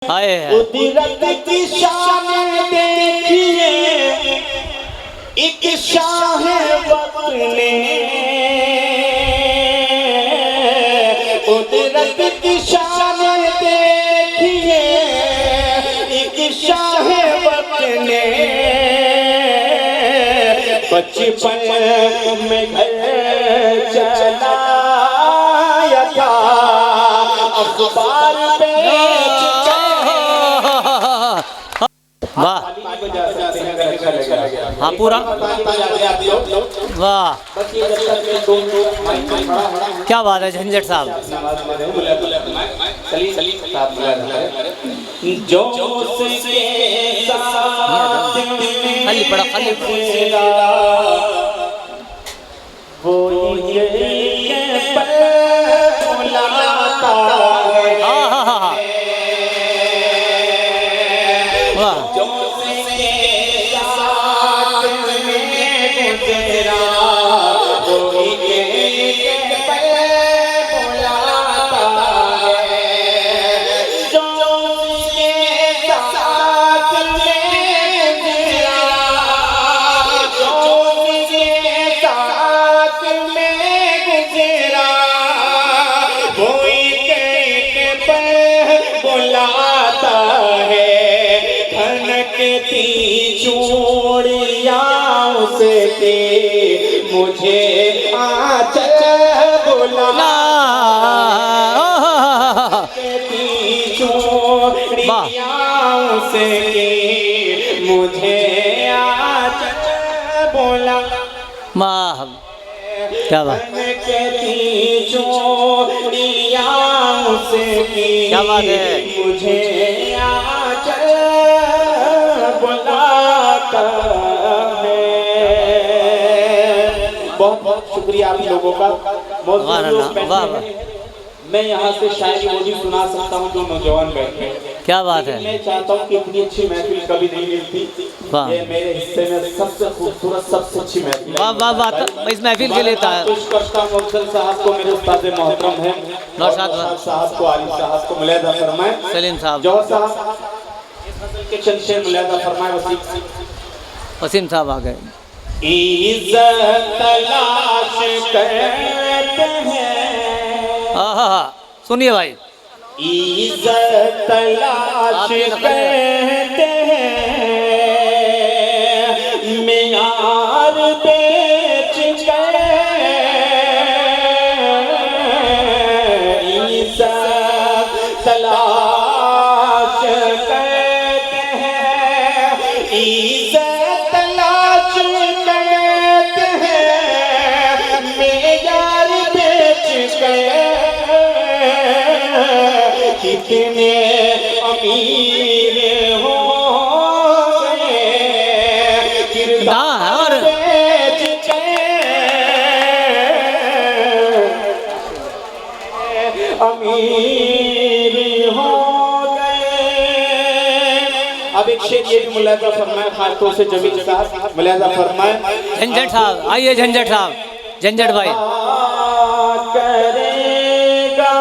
आए कुदरत की शान देखिए, एक शाह वक्त ने कुदरत की शान देखिए, एक शाह वक्त ने बचपन में घर चलाया था, अखबार बेच वाह हाँ पूरा वाह क्या बात है झंझट साहब। खाली पड़ा खाली मुझे आंचल बुला से मुझे आंचल बोला माँ क्या बात क्या बात है मुझे आंचल बुलाता है। बहुत बहुत शुक्रिया आप लोगों का। मैं यहाँ से शायरी वो भी सुना सकता हूँ जो नौजवान बैठे। क्या बात है। मैं चाहता हूँ कि इतनी अच्छी महफिल कभी नहीं मिलती। ये मेरे हिस्से में सबसे खूबसूरत सबसे अच्छी महफिल। वाह वाह वाह इस महफिल के लिए था। करता हूँ अफजल साहब को, मेरे उस्ताद मोहतरम हैं, नौशाद साहब को, आरिफ साहब को मुलाहिदा फरमाएं, सलीम साहब, जौहर साहब के चंद शेर मुलाहिदा फरमाएं, वसीम साहब आ गए। इज्जत तलाश करते हैं, सुनिए भाई, इज्जत तलाश करते हैं, मेयार बेच कर इज्जत तलाश करते हैं, इज्जत तलाश करते हैं, मेयार बेच कर कितने अमीर हो गए, किरदार बेच के अमीर हो गए। अब एक शेर ये भी मुलाहिदा फरमाए, खासतौर से जमील साहब मुलाहिदा फरमाए। झंझट साहब आइए, झंझट साहब, झंझट भाई करेगा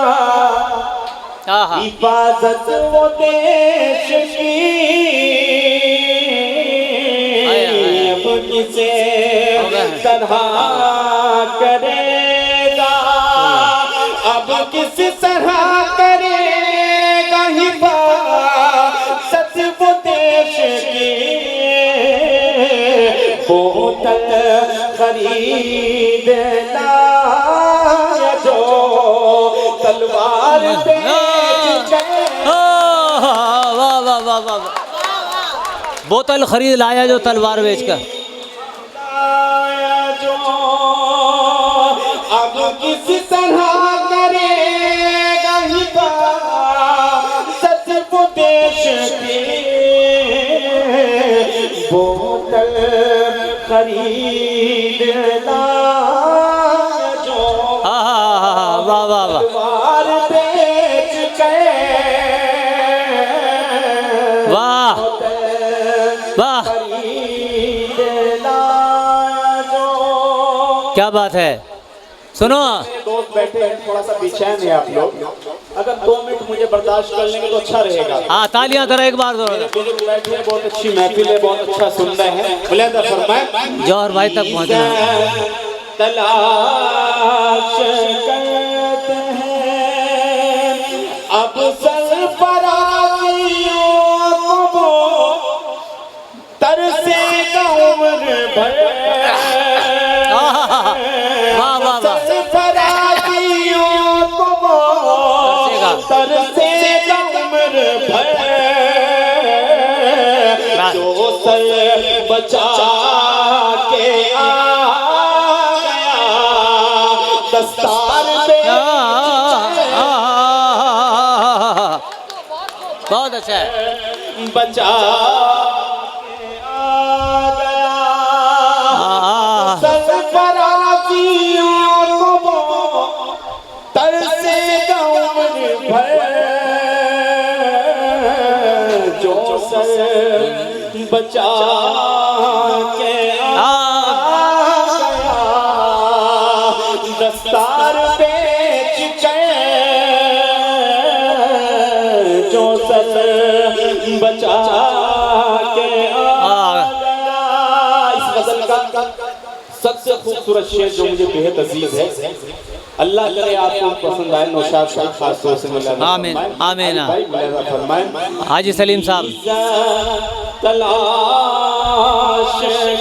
हिफाजत वो देश की, अब किसे तरह करेगा, अब किस तरह करेगा हिफाजत वो देश की, बोतल खरीदना जो तलवार बोतल खरीद लाया जो तलवार बेचकर, जो अब किस तरह करेगा हिफाजत वो देश की, बोतल खरीदना जो वाह वाह तलवार बेच के, वाह वाह क्या बात है। सुनो दोस्त बैठे हैं, थोड़ा सा बेचैन है आप लोग, अगर 2 मिनट मुझे बर्दाश्त कर लेंगे तो अच्छा रहेगा। हाँ तालियां करो एक बार मेरे बुजुर्ग बैठे हैं, बहुत अच्छी महफिल है, बहुत अच्छा सुन रहे हैं। मुलाहिजा फरमाएं, जौहर भाई तक पहुंचना। तलाश करते हैं अब सरफराजियों को, तरसेगा उम्र भर। वाह वाह वाह, सरफराजियों को तरसेगा उम्र भर, जो सर बचा के आ गया दस्तार पे। बहुत अच्छा है। बचा के आ गया सरफराजियों को, तरसेगा उम्र भर, जो सर बचा के आ गया दस्तार बेच के, जो सर बचा के आ गया। इस गजल का सबसे खूबसूरत शेर जो मुझे बेहद अजीज है, अल्लाह करे आपको पसंद आए, नौशाद साहब खास तौर से आमीन आमीन। फरमाएं, हाजी सलीम साहब। तलाश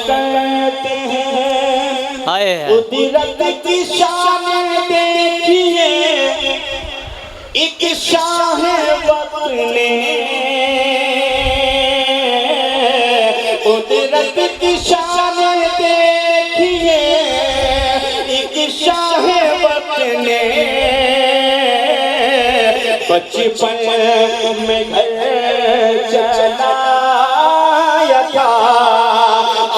करते हैं हाय कुदरत की शान देखिए, एक शाह वक्त ने कुदरत की शान देखिए, एक शाह वक्त ने बचपन में घर चलाया था,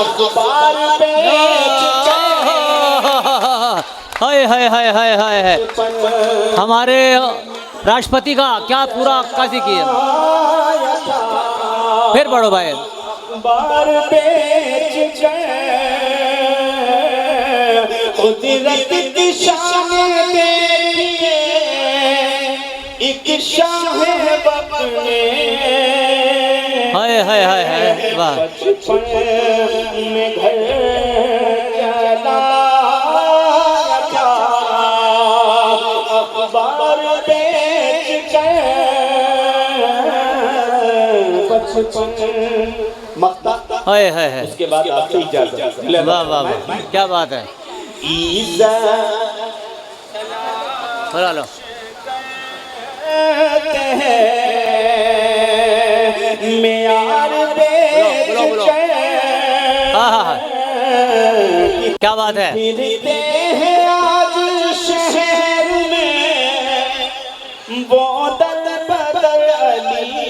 अखबार बेच के। हाय हाय हाय हाय हाय। हमारे राष्ट्रपति का क्या पूरा अक्कासी किया। फिर पढ़ो भाई। बार बेच गए कुदरत की शान देखिए, एक शाह वक्त ने हाय हाय हाय हाय वाह। बचपन में घर चलाया था, अखबार बेच गए बचपन। मक्ता हाय हाय हाय। उसके बाद आपसे इजाजत। वाह वाह वाह, क्या बात है। बोला लो। मेयार बेच हाँ, क्या बात है। फिरते हैं आज शहर में बोतल बदल अली,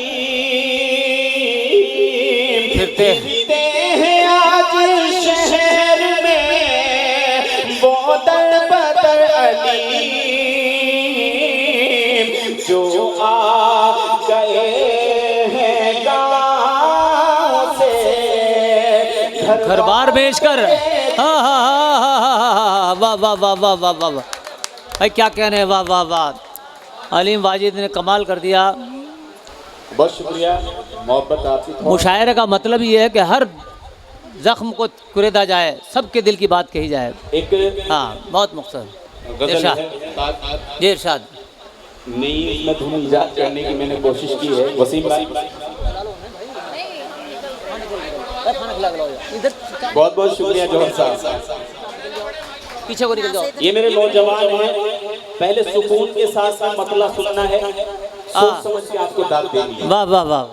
फिरते हैं आज शहर में बोतल बदल अली, जो आ गए हैं गाँव से घर बार बेचकर। हाँ हाँ हाँ हाँ, वाह वाह वाह वाह वाह वाह। भाई क्या कहने हैं, वाह वाह वाह। अलीम वाजिद ने कमाल कर दिया। बहुत शुक्रिया, मोहब्बत आपकी। मुशायरे का मतलब ये है कि हर जख्म को कुरेदा जाए, सबके दिल की बात कही जाए। एक हाँ बहुत मकसद। गजल इरशाद है, जी इरशाद। नई इसमें धुन इजाद करने की मैंने कोशिश की है। वसीम भाई बहुत बहुत शुक्रिया। जौहर साहब पीछे को निकल जाओ। ये मेरे नौजवान हैं, पहले सुकून के साथ साथ मतला सुनना है, सोच समझ के आपको दाद देंगे। वाह वाह वाह।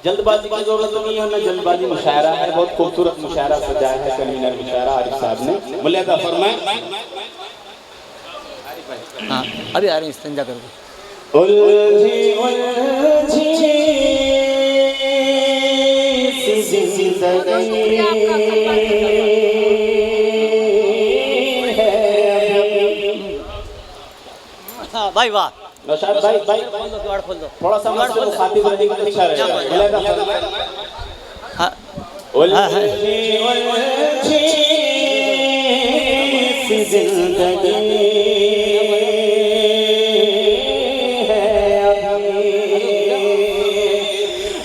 जल्दबाजी की जरूरत नहीं है, ना जल्दबाजी। मुशायरा है, बहुत खूबसूरत मुशायरा सजाया है कन्वीनर मुशायरा आरिफ साहब ने। मुलाहिजा फरमाएं। हाँ अभी आ रहे हैं, इस्तिंजा करके। उलझी उलझी सी जिंदगी हाँ भाई वाह। नौशाद भाई खोल दो। थोड़ा सा खाती बंदी का अच्छा रहेगा। हाँ उलझी उलझी सी जिंदगी है,